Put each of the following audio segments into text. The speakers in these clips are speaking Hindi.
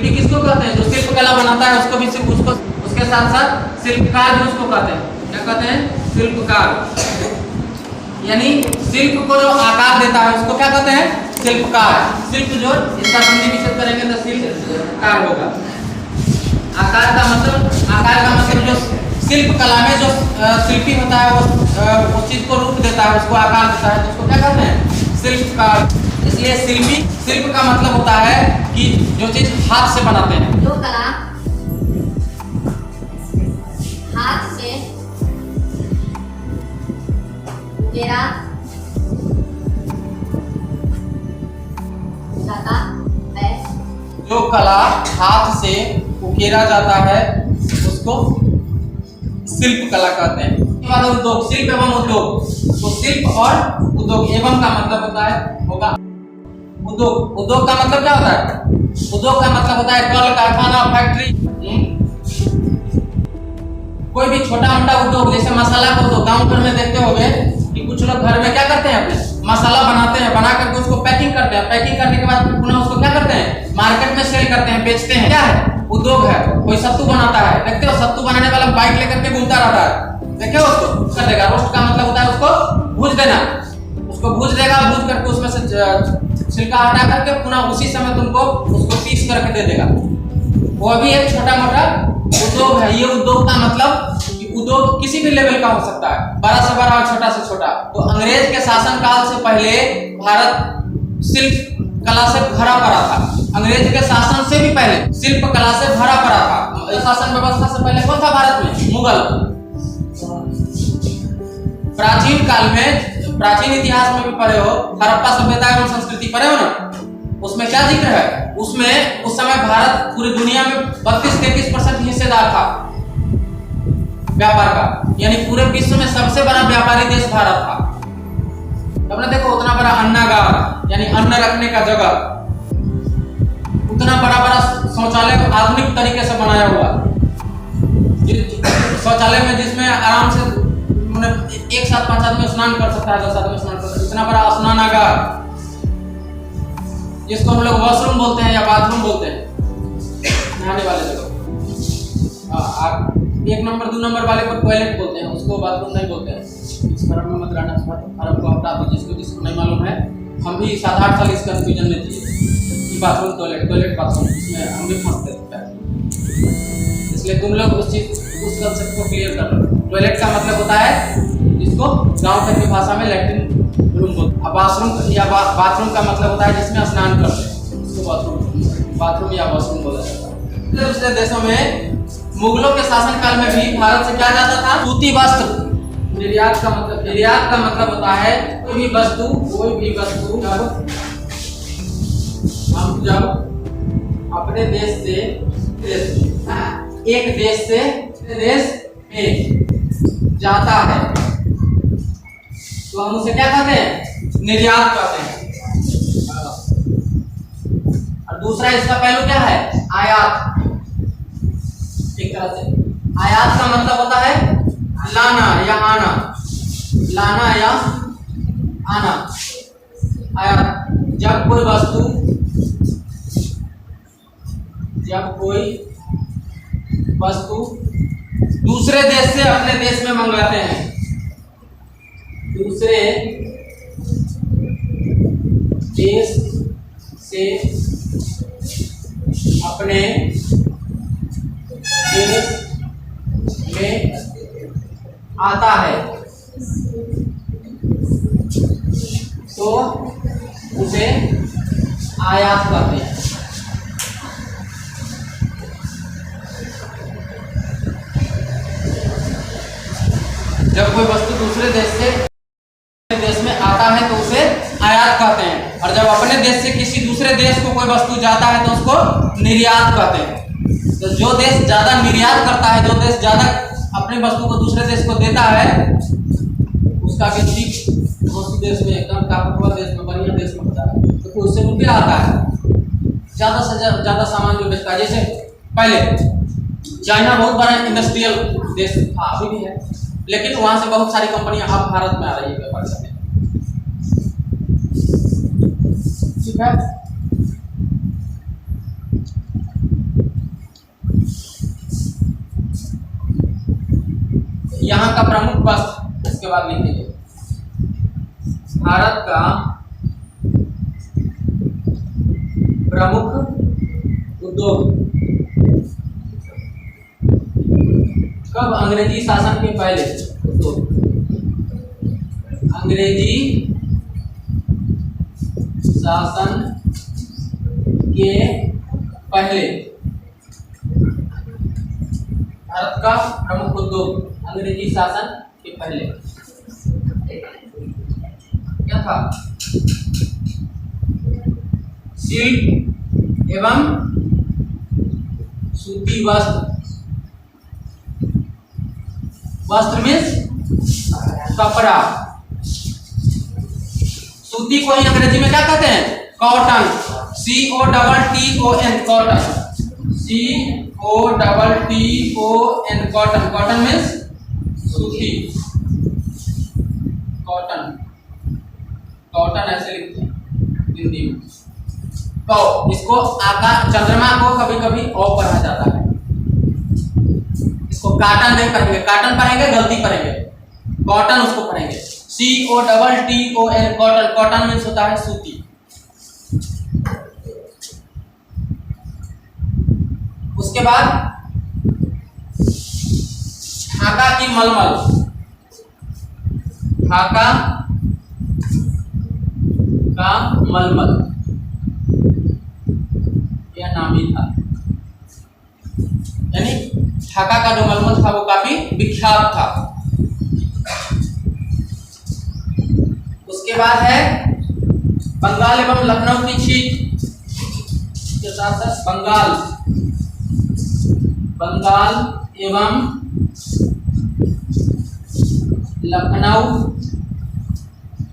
शिल्पी किसको कहते हैं? जो शिल्प कला बनाता है उसको भी उसको उसके साथ साथ शिल्पकार भी उसको कहते हैं। क्या कहते हैं? शिल्पकार। यानी शिल्प को जो आकार देता है उसको क्या कहते हैं? शिल्पकार। शिल्प जो इसका हिंदी विशेष करेंगे तो शिल्पकार होगा। आकार का मतलब जो शिल्प कला में जो शिल्पी होता है वो उस चीज को रूप देता है, उसको आकार देता है, तो उसको क्या कहते हैं? शिल्पकार। इसलिए शिल्पी, शिल्प का मतलब होता है कि जो चीज हाथ से बनाते हैं, जो कला हाथ से उकेरा जाता है, जो कला हाथ से उकेरा जाता है उसको शिल्प कला कहते हैं। उद्योग, शिल्प एवं उद्योग, तो शिल्प और उद्योग एवं का मतलब होता है होगा उद्योग। उद्योग का मतलब क्या होता है? उद्योग का मतलब होता है कल, कारखाना, फैक्ट्री। कोई भी छोटा मोटा उद्योग, जैसे मसाला का उद्योग। गाँव घर में देखते होंगे कि कुछ लोग घर में क्या करते हैं, अपने मसाला बनाते हैं, बना करके उसको पैकिंग करते हैं। पैकिंग करने के बाद पुनः उसको क्या करते हैं? मार्केट में सेल करते हैं, बेचते हैं। क्या है? उद्योग है। कोई सत्तू बनाता है, देखते हो सत्तू बनाने वाला बाइक लेकर के घूमता रहता है, देखे हो उसको? कर देगा। रोस्ट का मतलब होता है उसको भूज देना, उसको भूज देगा, भूज करके उसमें से छिलका हटा करके पुनः उसी समय तुमको उसको पीस करके दे देगा। वो भी एक छोटा मोटा उद्योग है। ये उद्योग का मतलब कि उद्योग किसी भी लेवल का हो सकता है, बड़ा से बड़ा और छोटा से छोटा। तो अंग्रेज के शासन काल से पहले भारत शिल्प कला से भरा पड़ा था। अंग्रेज के शासन से भी पहले शिल्प कला से भरा पड़ा था। शासन व्यवस्था से पहले कौन था भारत में? मुगल। प्राचीन काल में, प्राचीन इतिहास में भी पढ़े हो, हड़प्पा सभ्यता एवं संस्कृति पढ़े हो ना, उसमें क्या जिक्र है? उसमें उस समय भारत पूरी दुनिया में 32-33% हिस्सेदार था व्यापार का। यानी पूरे विश्व में सबसे बड़ा व्यापारी देश भारत था। तुमने देखो उतना बड़ा अन्नागार यानी अन्न रखने का जगह, उतना बड़ा बड़ा शौचालय आधुनिक तरीके से बनाया हुआ शौचालय में, जिसमें आराम से एक साथ 5 आदमी स्नान कर सकता है, 10 आदमी स्नान कर सकता है। इतना बड़ा स्नानागार, जिसको हम लोग वॉशरूम बोलते हैं या बाथरूम बोलते हैं, नहाने वाले जगह। 1 नंबर 2 नंबर वाले को टॉयलेट बोलते हैं, उसको बाथरूम नहीं बोलते हैं। इस फर्म में मत रहना, फर्म को हटा दो। जिसको नहीं मालूम है, हम भी 7-8 साल इसका कंफ्यूजन में थे कि बाथरूम टॉयलेट, टॉयलेट बाथरूम, इसमें हम भी फंसते थे। इसलिए तुम लोग उस कंसेप्ट को क्लियर कर लो। टॉयलेट का मतलब होता है जिसको गांव की भाषा में लैट्रिन रूम बोलते हैं। बाथरूम या बाथरूम का मतलब होता है जिसमें स्नान करते हैं, उसको बाथरूम या वॉशरूम बोला जाता है। दूसरे देशों में मुगलों के शासन काल में भी भारत से क्या जाता था? सूती वस्त्र। निर्यात का मतलब होता है कोई भी वस्तु जब अपने देश से एक देश से देश में जाता है तो हम उसे क्या कहते हैं? निर्यात कहते हैं। और दूसरा इसका पहलू क्या है? आयात। एक तरह से आयात का मतलब होता है लाना या आना, लाना या आना। आयात जब कोई वस्तु दूसरे देश से अपने देश में मंगाते हैं, दूसरे देश से अपने देश में आता है तो उसे आयात कहते हैं। जब कोई वस्तु दूसरे देश में आता है तो उसे आयात कहते हैं, और जब अपने देश से किसी दूसरे देश को कोई वस्तु जाता है तो उसको निर्यात कहते हैं। तो जो देश ज्यादा निर्यात करता है, जो देश ज्यादा अपनी वस्तु को दूसरे देश को देता है, उसका गिनती उस देश में एकदम ताकतवर देश में, बढ़िया देश में होता है, तो उससे रुपया आता है। ज्यादा से ज्यादा सामान जो बेचता है, जैसे पहले चाइना बहुत बड़ा इंडस्ट्रियल देश था, अभी भी है, लेकिन वहां से बहुत सारी कंपनियां अब भारत में आ रही है व्यापार करने। ठीक है, का प्रमुख वस्त्र, इसके बाद लिखेंगे भारत का प्रमुख उद्योग कब? अंग्रेजी शासन के पहले। उद्योग अंग्रेजी शासन के पहले भारत का प्रमुख उद्योग अंग्रेजी शासन के पहले क्या था? सिल्क एवं सूती वस्त्र। वस्त्र मीन्स कपड़ा। सूती को ही अंग्रेजी में क्या कहते हैं? Cotton. COTTON cotton. COTTON cotton. Cotton means सूती। कॉटन, कॉटन ऐसे लिखते हैं हिंदी में। तो इसको आकाश चंद्रमा को कभी कभी ओ पढ़ा जाता है, इसको काटन नहीं पढ़ेंगे, काटन पढ़ेंगे गलती पढ़ेंगे, कॉटन उसको पढ़ेंगे। COTTON cotton. कॉटन मीन्स होता है सूती। उसके बाद ढाका की मलमल। ढाका का मलमल यह नाम ही था, यानी ढाका का जो मलमल था वो काफी विख्यात था। उसके बाद है बंगाल एवं लखनऊ की छीट के साथ साथ बंगाल एवं लखनऊ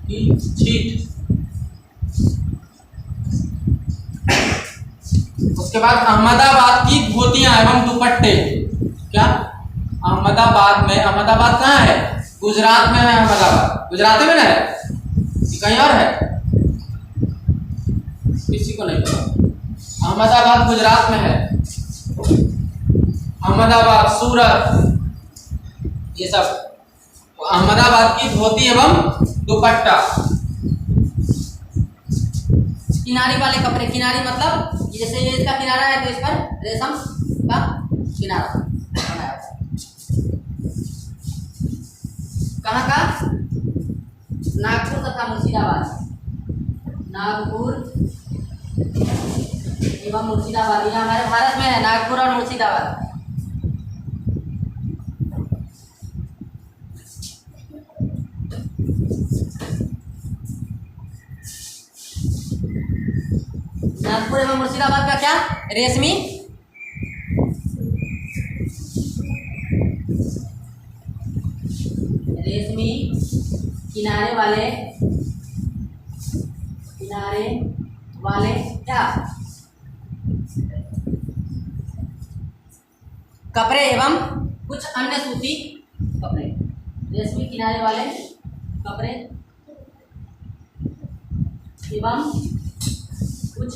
की छीट। उसके बाद अहमदाबाद की धोतियां एवं दुपट्टे। क्या? अहमदाबाद में, अहमदाबाद कहाँ है? गुजरात में है अहमदाबाद। गुजरात में ना है, कहीं और है? किसी को नहीं पता। अहमदाबाद गुजरात में है। अहमदाबाद, सूरत, ये सब अहमदाबाद की धोती एवं दुपट्टा। किनारी वाले कपड़े। किनारी मतलब जैसे ये इसका किनारा है तो इस पर रेशम का किनारा बनाया हुआ है। कहाँ का? नागपुर तथा मुर्शिदाबाद। नागपुर एवं मुर्शिदाबाद, ये हमारे भारत में है, नागपुर और मुर्शिदाबाद। नागपुर एवं मुर्शिदाबाद का क्या? रेशमी किनारे वाले क्या? कपड़े एवं कुछ अन्य सूती कपड़े। रेशमी किनारे वाले कपड़े एवं कुछ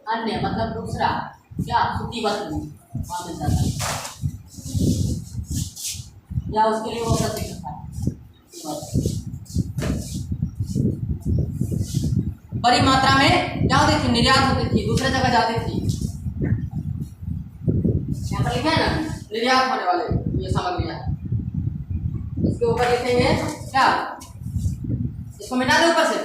अन्य मतलब दूसरा क्या? सूती वस्त्र वहां मिल जाता है, या उसके लिए वो प्रसिद्ध था। बड़ी मात्रा में क्या होती थी? निर्यात होती थी, दूसरे जगह जाती थी। यहाँ पर लिखा है ना, निर्यात होने वाले ये सामग्रियां। इसके ऊपर लिखेंगे क्या? इसको मिटा दे ऊपर से।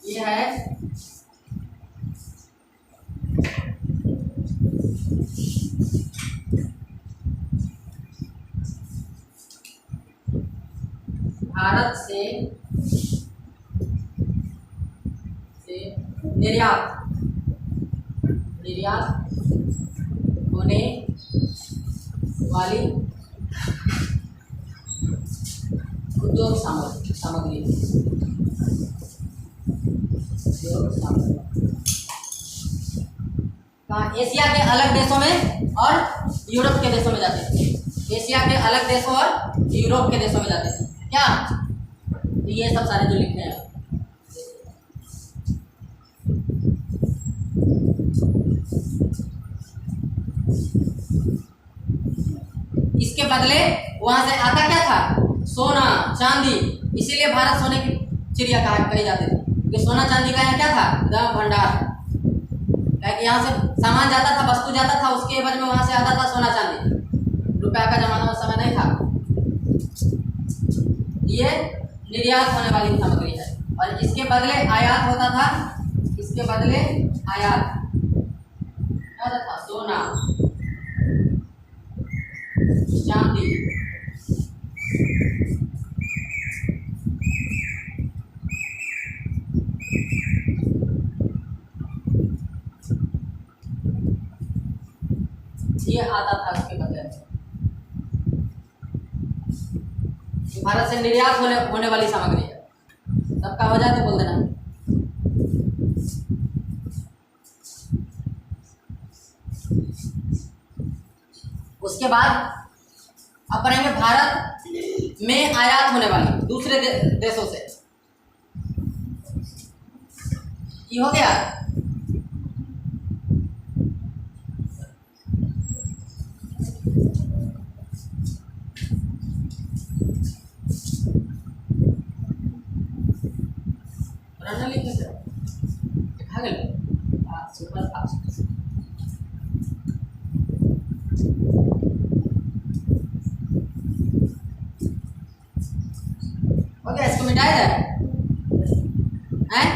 ये है भारत से निर्यात होने वाली उद्योग सामग्री। कहाँ? एशिया के अलग देशों में और यूरोप के देशों में जाते थे। एशिया के अलग देशों और यूरोप के देशों में जाते थे। क्या? ये सब सारे जो लिखे हैं इसके बदले वहां से आता क्या था? सोना चांदी। इसीलिए भारत सोने की चिड़िया कही जाती थी, क्योंकि सोना चांदी का यहाँ क्या था? एकदम भंडार। कि यहाँ से सामान जाता था, वस्तु जाता था, उसके एवज में वहां से आता था सोना चांदी। रुपया का जमाना उस समय नहीं था। ये निर्यात होने वाली सामग्री है। और इसके बदले आयात होता था। इसके बदले आयात क्या था? सोना चांदी। ये आता था उसके बदले। भारत से निर्यात होने वाली सामग्री है। सबका हो जाए तो बोल देना। उसके बाद अब पढ़ेंगे भारत में आयात होने वाली दूसरे देशों से। ये हो गया। लिखे से लिखा गया सुपर फास्ट। ओके, इसको मिटाया जाए हैं?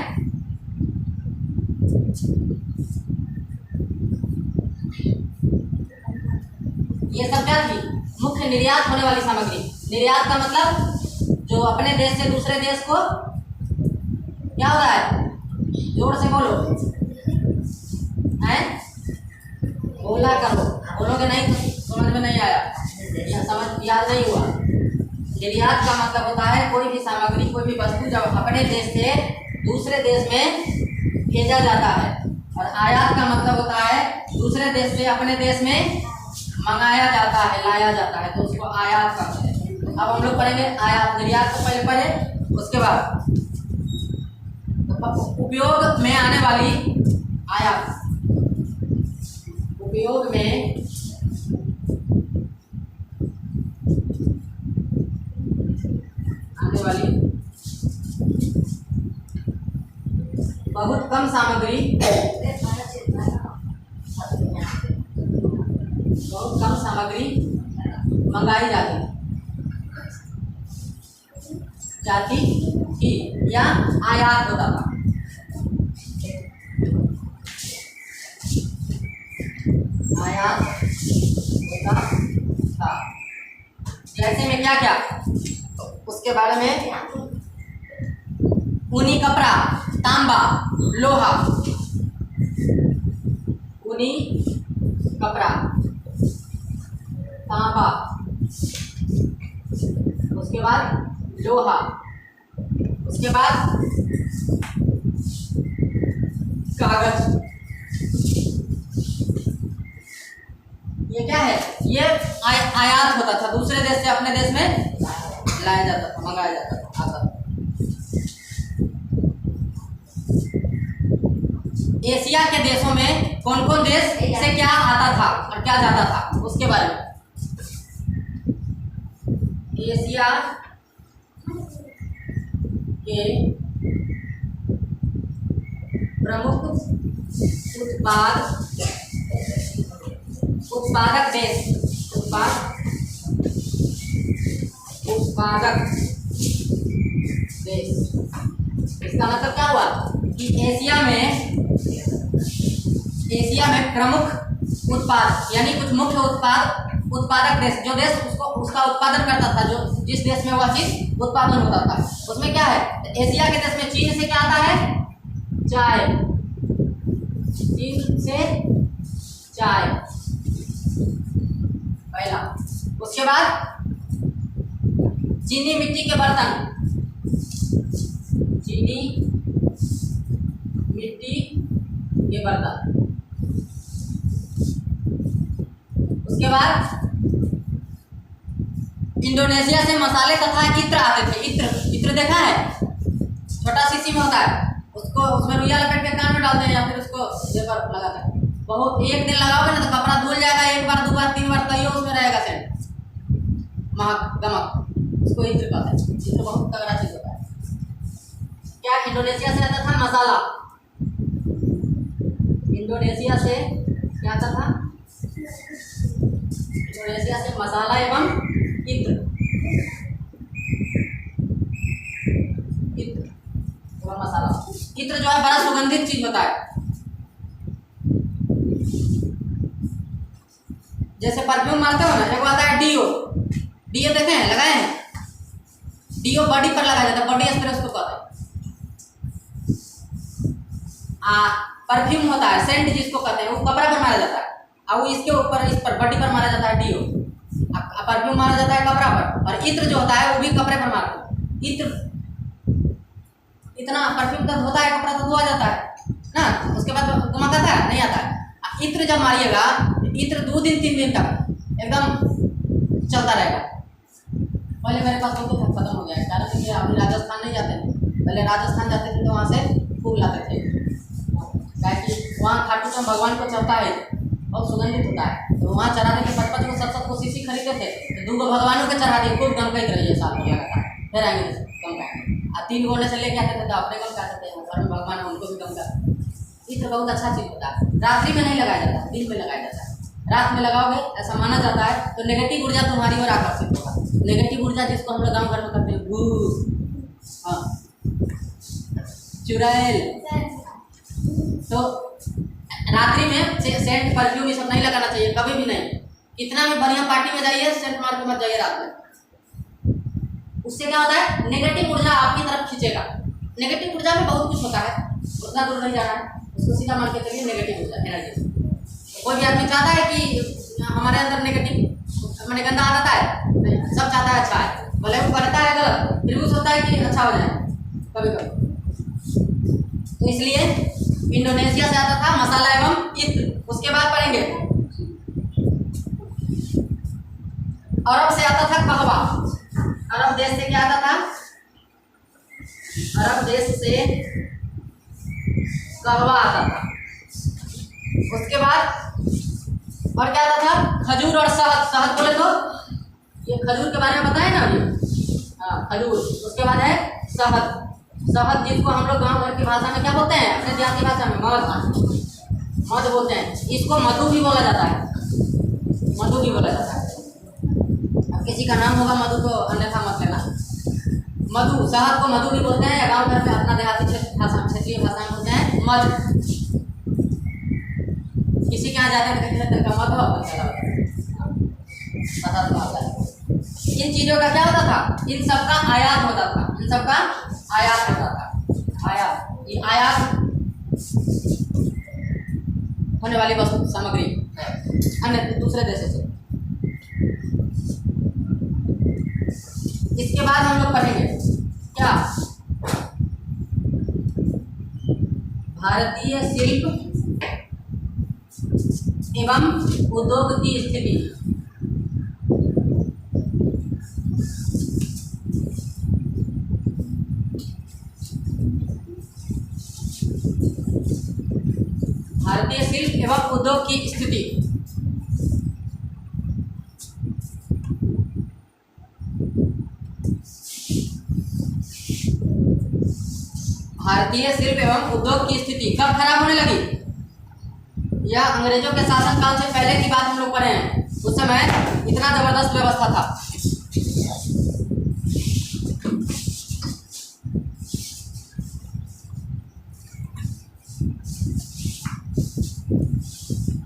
ये सब क्या थी? मुख्य निर्यात होने वाली सामग्री। निर्यात का मतलब जो अपने देश से दूसरे देश को क्या हो रहा है? जोर से बोलो हैं? बोला करो। बोलोगे नहीं तो समझ में नहीं आया, या समझ याद नहीं हुआ। निर्यात का मतलब होता है कोई भी सामग्री, कोई भी वस्तु जब अपने देश से दूसरे देश में भेजा जाता है। और आयात का मतलब होता है दूसरे देश से अपने देश में मंगाया जाता है, लाया जाता है, तो उसको आयात कहते हैं। अब हम लोग पढ़ेंगे आयात। निर्यात तो पहले पढ़े, उसके बाद उपयोग में आने वाली आयात। उपयोग में आने वाली बहुत कम सामग्री, बहुत कम सामग्री मंगाई जाती थी या आयात होता था। आयात होता था। जैसे में क्या क्या उसके बारे में, ऊनी कपड़ा, तांबा, लोहा। ऊनी कपड़ा, तांबा, उसके बाद लोहा, उसके बाद कागज। ये क्या है? ये आयात होता था, दूसरे देश से अपने देश में लाया जाता था, मंगाया जाता था, आता था। एशिया के देशों में कौन कौन देश से क्या आता था और क्या जाता था, उसके बारे में। एशिया के प्रमुख उत्पादक देश, उत्पादक देश। इसका मतलब क्या हुआ कि एशिया में प्रमुख उत्पाद यानी कुछ मुख्य उत्पादक देश, जो देश उसका उत्पादन करता था, जो जिस देश में वह चीज उत्पादन होता था, उसमें क्या है? एशिया के देश में चीन से क्या आता है? चाय। चीन से चाय पहला। उसके बाद चीनी मिट्टी के बर्तन, चीनी मिट्टी के बर्तन। उसके बाद इंडोनेशिया से मसाले तथा इत्र आते थे। इत्र देखा है? छोटा शीशी में होता है, उसको उसमें रुइया लपेट के कान में डालते हैं या फिर उसको जेब पर लगाते हैं। बहुत एक दिन लगाओगे ना तो कपड़ा धुल जाएगा, एक बार 2 बार 3 बार तैयो उसमें रहेगा सेंट, महक गमक, इसको इत्र कहते हैं। इत्र बहुत तगड़ा चीज होता है। क्या इंडोनेशिया से आता था मसाला, इंडोनेशिया से क्या आता था, इंडोनेशिया से मसाला एवं इत्र, इत्र एवं मसाला। इत्र जो है बड़ा सुगंधित चीज होता है, जैसे परफ्यूम मारते हो ना, एक आता है डीओ, डीओ देखे हैं, लगाए हैं, डीओ बॉडी पर लगाया जाता है, बॉडी स्प्रे उसको कहते हैं। परफ्यूम होता है सेंट जिसको कहते हैं, वो कपड़ा पर मारा जाता है, और वो इसके ऊपर इस पर बॉडी पर मारा जाता है डीओ। परफ्यूम मारा जाता है कपड़ा पर, और इत्र जो होता है वो भी कपड़े पर मारते हैं। इत्र इतना परफ्यूम तक होता है, कपड़ा तो धोआ जाता है ना, उसके बाद गमक आता है नहीं आता है। इत्र जब मारिएगा, इत्र 2 दिन 3 दिन तक एकदम चलता रहेगा। पहले मेरे पास तो खत्म हो गया है, कारण कि अभी राजस्थान नहीं जाते, पहले राजस्थान जाते थे तो वहाँ से फूल लाते थे, ताकि वहाँ खाटू श्याम भगवान को चढ़ता है, बहुत सुगंधित होता है, तो वहाँ चढ़ाने के 55 को 7 को शीशी खरीदते थे, तो 2 भगवानों के चढ़ा दिए, खूब गमकैत रहिए साल में लगातार, फिर आएंगे गमकाएंगे। 3 गोने से लेके आते थे तो अपने गमकाते थे, घर में भगवान है उनको भी गमका। इत्र बहुत अच्छा चीज होता है, रात्रि में नहीं लगाया जाता, दिन में लगाया जाता है। रात में लगाओगे ऐसा माना जाता है तो नेगेटिव ऊर्जा तुम्हारी ओर आकर्षित होगा। नेगेटिव ऊर्जा जिसको हम लोग गाँव घर में करते हैं भू, हाँ, चुड़ैल, तो रात्रि में सेंट परफ्यूम ये सब नहीं लगाना चाहिए, कभी भी नहीं। कितना भी बढ़िया पार्टी में जाइए, सेंट मार के मत जाइए रात में, उससे क्या होता है नेगेटिव ऊर्जा आपकी तरफ खींचेगा। नेगेटिव ऊर्जा में बहुत कुछ होता है, उतना दूर नहीं जाना है, उसको सीधा मान के चलिए नेगेटिव ऊर्जा एनर्जी। कोई भी आदमी चाहता है कि हमारे अंदर नेगेटिव मैंने गंदा आता है, नहीं, सब चाहता है अच्छा है, भले वो करता है गलत, फिर भी सोचता है कि अच्छा हो जाए कभी कभी। तो इसलिए इंडोनेशिया से आता था मसाला एवं इत्र। उसके बाद पढ़ेंगे अरब से आता था कहवा। अरब देश से क्या आता था, अरब देश से कहवा आता था। उसके बाद और क्या आता था, खजूर और शहद। शहद बोले तो ये खजूर के बारे में बताए ना अभी, हाँ खजूर। उसके बाद है शहद। शहद जिसको हम लोग गाँव घर की भाषा में क्या बोलते हैं, अपने देहाती भाषा में मध बोलते हैं। इसको मधु भी बोला जाता है, मधु भी बोला जाता है। अब किसी का नाम होगा मधु तो अन्यथा मत लेना। मधु, शहद को मधु भी बोलते हैं, या गाँव घर में अपना देहाती भाषा क्षेत्रीय भाषा में बोलते हैं मध। किसी के यहाँ जाते हैं तो कहते हैं मध पता तो आता है। इन चीज़ों का क्या होता था, इन सबका आयात होता था, इन सबका आयात होता था। आयात, ये आयात होने वाली वस्तु सामग्री अन्य दूसरे देशों से। इसके बाद हम लोग पढ़ेंगे क्या, भारतीय शिल्प एवं उद्योग की स्थिति। भारतीय शिल्प एवं उद्योग की स्थिति। भारतीय शिल्प एवं उद्योग की स्थिति कब खराब होने लगी? यह अंग्रेजों के शासन काल से पहले की बात हम लोग पढ़े हैं। उस समय इतना जबरदस्त व्यवस्था था।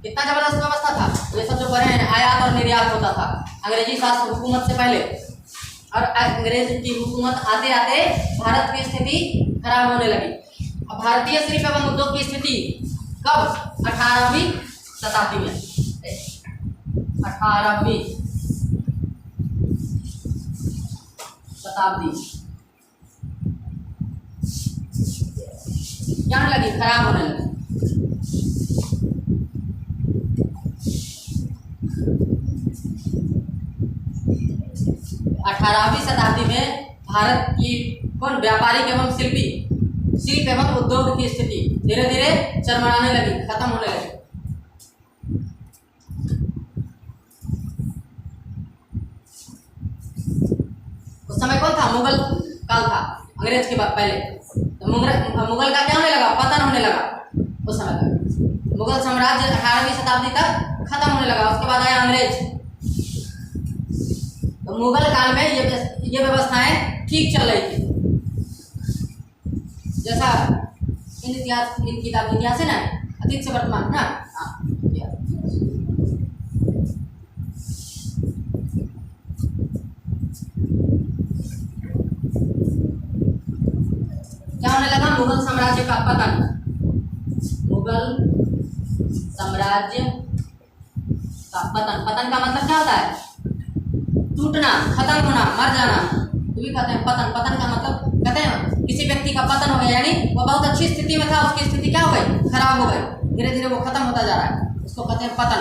कितना जबरदस्त व्यवस्था था। ये सब जो पढ़े हैं, आयात और निर्यात होता था अंग्रेजी शासन हुकूमत से पहले। और अंग्रेज की हुकूमत आते आते भारत की स्थिति खराब होने लगी। अब भारतीय शिल्प एवं उद्योग की स्थिति कब? 18वीं शताब्दी में। 18वीं शताब्दी क्या होने लगी? खराब होने लगी। अठारहवीं शताब्दी में भारत की कौन व्यापारिक एवं शिल्प एवं उद्योग की स्थिति धीरे धीरे चरमराने लगी, खत्म होने लगी। था, मुगल काल था, अंग्रेज के बाद पहले। तो मुगल का क्या होने लगा, पतन होने लगा उस समय। मुगल साम्राज्य 18वीं शताब्दी तक खत्म होने लगा, उसके बाद आया अंग्रेज। तो मुगल काल में ये व्यवस्थाएं ठीक चल रही थी। जैसा इन किताब इतिहास है ना, अतीत से वर्तमान ना, क्या होने लगा, मुगल साम्राज्य का पतन। मुगल साम्राज्य का पतन, पतन का मतलब क्या होता है, टूटना, खत्म होना, मर जाना, तो भी कहते हैं पतन। पतन का मतलब कहते हैं किसी व्यक्ति का पतन हो गया, यानी वो बहुत अच्छी स्थिति में था, उसकी स्थिति क्या हो गई, खराब हो गई, धीरे धीरे वो खत्म होता जा रहा है, उसको कहते हैं पतन।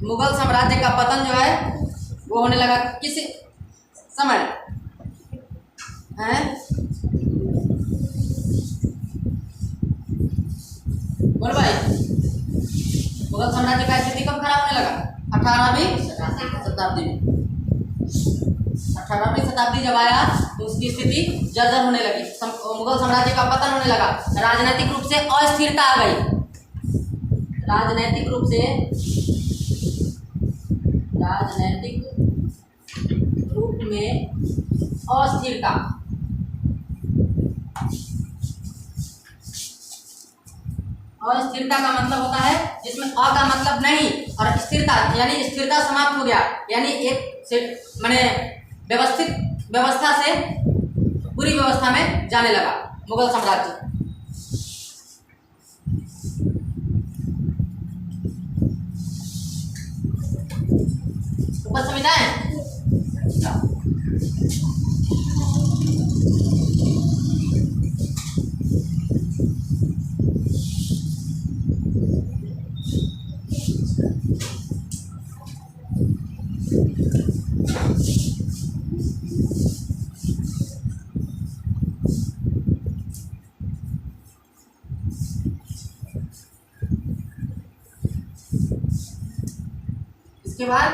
मुगल साम्राज्य का पतन जो है वो होने लगा किसी समय है, बोल भाई, मुगल साम्राज्य का स्थिति कब खराब होने लगा, 18वीं शताब्दी में। 18वीं शताब्दी जब आया तो उसकी स्थिति जर्जर होने लगी, मुगल साम्राज्य का पतन होने लगा, राजनीतिक रूप से अस्थिरता आ गई, राजनीतिक रूप से में अस्थिरता। अस्थिरता का मतलब होता है जिसमें अ का मतलब नहीं और स्थिरता, यानी स्थिरता समाप्त हो गया, यानी एक से माने व्यवस्थित व्यवस्था से पूरी व्यवस्था में जाने लगा मुगल साम्राज्य। ऊपर समझ आए? इसके बाद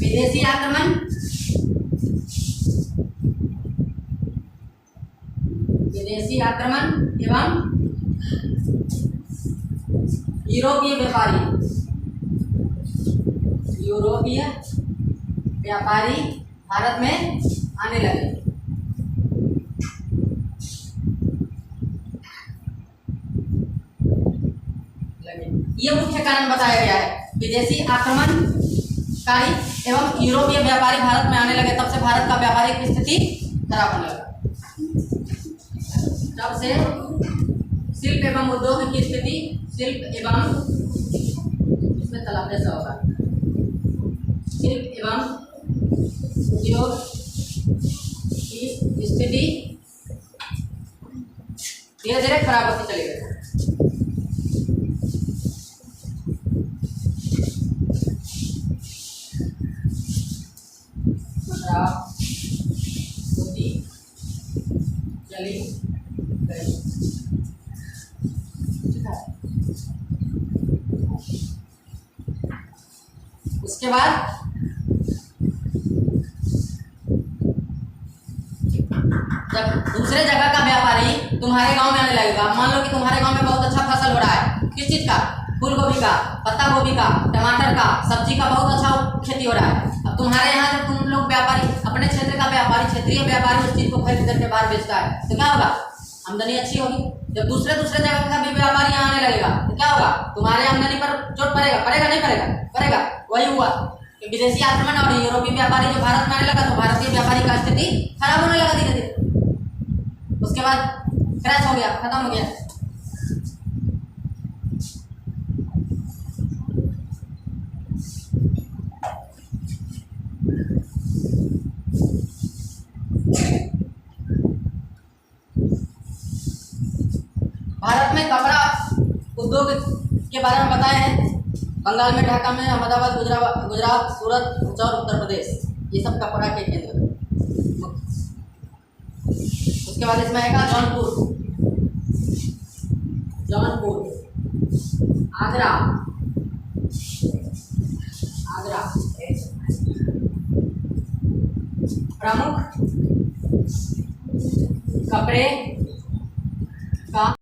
विदेशी आक्रमण, विदेशी आक्रमण एवं यूरोपीय व्यापारी, यूरोपीय व्यापारी भारत में आने लगे। ये मुख्य कारण बताया गया है, विदेशी आक्रमणकारी एवं यूरोपीय व्यापारी भारत में आने लगे, तब से भारत का व्यापारिक स्थिति खराब होने लगा। तब से शिल्प एवं उद्योग की स्थिति, शिल्प एवं इसमें तलब जैसा होगा, शिल्प एवं उद्योग की स्थिति धीरे धीरे खराब होती चली गई। होती चली गई। उसके बाद जब दूसरे जगह का व्यापारी तुम्हारे गांव में आने लगेगा, मान लो कि तुम्हारे गांव में बहुत अच्छा फसल हो रहा है, किस चीज का, फूल गोभी का, पत्ता गोभी का, टमाटर का, सब्जी का बहुत अच्छा खेती हो रहा है। अब तुम्हारे यहाँ जब तुम लोग व्यापारी, अपने क्षेत्र का व्यापारी, क्षेत्रीय व्यापारी उस चीज को खरीद करके बाहर बेचता है, तो क्या होगा, आमदनी अच्छी होगी। जब दूसरे जगह का भी व्यापारी यहाँ आने लगेगा तो क्या होगा, तुम्हारे आमदनी पर चोट पड़ेगा, पड़ेगा नहीं पड़ेगा, पड़ेगा। वही हुआ कि विदेशी आक्रमण और यूरोपीय व्यापारी जो भारत में आने लगा तो भारतीय व्यापारी का स्थिति खराब होने लगा धीरे धीरे। उसके बाद क्रैश हो गया, खत्म हो गया। भारत में कपड़ा उद्योग के बारे में बताए हैं, बंगाल में ढाका में, अहमदाबाद, गुजरात, सूरत और उत्तर प्रदेश, ये सब कपड़ा के केंद्र। उसके बाद इसमें आएगा जौनपुर, आगरा आगरा प्रमुख कपड़े का